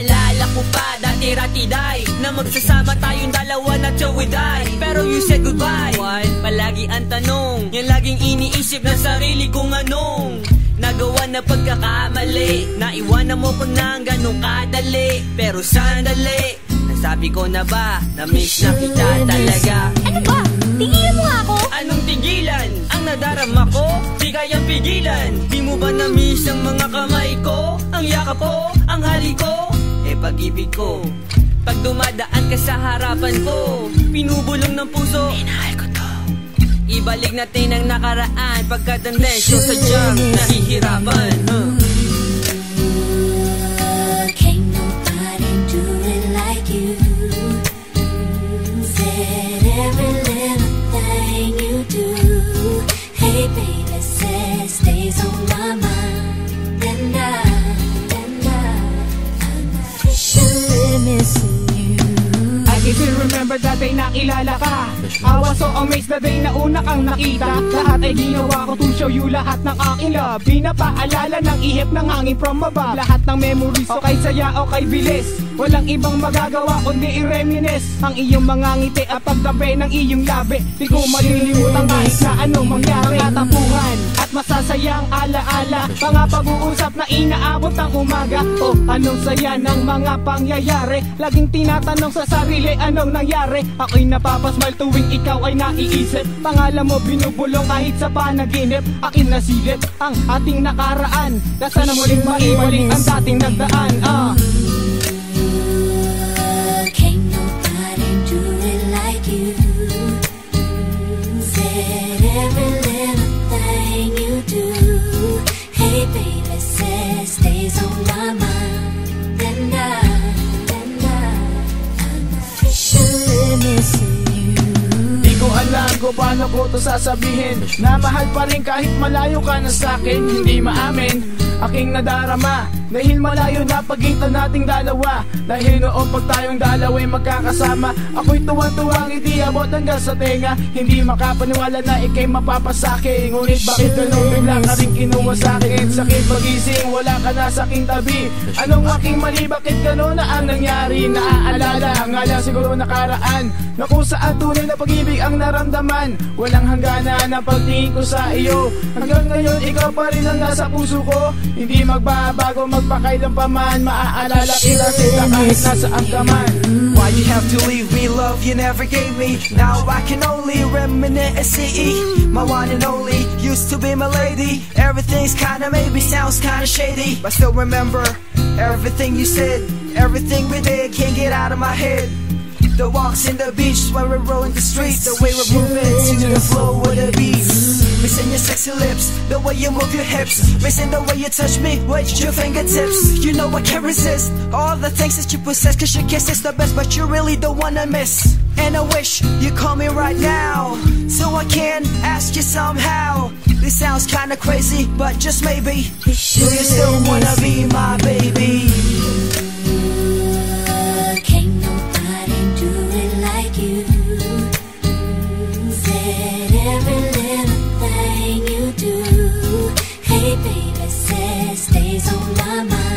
Naalala ko pa dati ratiday na magsasama tayong dalawa na tiyawiday. Pero you said goodbye. Palagi ang tanong, yan laging iniisip ng sarili kong anong nagawa na pagkakamali. Naiwanan mo ko nang ganun kadali. Pero sandali, nasabi ko na ba na miss na kita talaga. Ano ba? Tigilan mo nga ako? Anong tigilan? Ang nadarama ko, di kayang pigilan. Di mo ba na-miss ang mga kamay ko? Ang yakap ko, ang halik ko, pag-ibig ko. Pag dumadaan ka sa harapan ko, pinubulong ng puso, minahal ko to. Ibalik natin ang nakaraan, pagkat ang lesyo sadyang nahihirapan. Can't nobody do it like you. Said every little thing you do. Hey baby, said stays on my mind. And I'm officially missing you. I can still remember that day nakilala ka. I was so amazed the day na una kang nakita. Lahat ay ginawa ko to show you lahat ng aking love. Pinapaalala ng ihip ng hangin from above. Lahat ng memories o kay saya o kay bilis. Walang ibang magagawa kundi i-reminisce ang iyong mga ngiti at pagtabi ng iyong labi. Di ko malilimutan kahit na anong mangyari. Katapuhan at masasayang alaala, mga pag-uusap na inaabot ng umaga. O anong saya ng mga pangyayari. Laging tinatanong sa sarili anong nangyari. Ako'y napapasmile tuwing ikaw ay naiisip. Pangalan mo binubulong kahit sa panaginip. Akin nasilip ang ating nakaraan. Nasa na muling maibalik ang dating nagdaan. Can't nobody do it like you. Said every little thing you do. Hey baby, said stays on my mind. And I'm officially missing you. Di ko alam kung paano ko to sasabihin, na mahal pa rin kahit malayo ka na sa'kin. Hindi maamin aking nadarama dahil malayo na pagitan nating dalawa. Dahil noong pag tayong dalawa'y magkakasama, ako'y tuwang-tuwang hindi abot hanggang sa tenga. Hindi makapaniwala na ikay mapapasaki. Ngunit bakit ganun bigla ka rin kinuha sa'kin? Sakit pagising, wala ka na sa'king tabi. Anong aking mali? Bakit ganun na ang nangyari? Naaalala nga lang siguro nakaraan na kung saan tunay na pag-ibig ang naramdaman. Walang hangganan ang pagtingin ko sa iyo. Hanggang ngayon ikaw pa rin ang nasa puso ko. Hindi magbabago magpakailan pa man. Maaalala kita sila kahit nasaan ka man. Why you have to leave me? Love you never gave me. Now I can only reminisce and see my one and only used to be my lady. Everything's kinda maybe sounds kinda shady, but still remember everything you said. Everything we did can't get out of my head. The walks in the beach when we're rolling the streets, the way we're moving to the flow with the beats. Missing your sexy lips, the way you move your hips. Missing the way you touch me with your fingertips. You know I can't resist all the things that you possess, cause your kiss is the best, but you really don't wanna miss. And I wish you call me right now, so I can ask you somehow. This sounds kinda crazy, but just maybe, do you still wanna be my baby? Can't nobody do it like you. Said every little thing you do. Hey baby, said stays on my mind.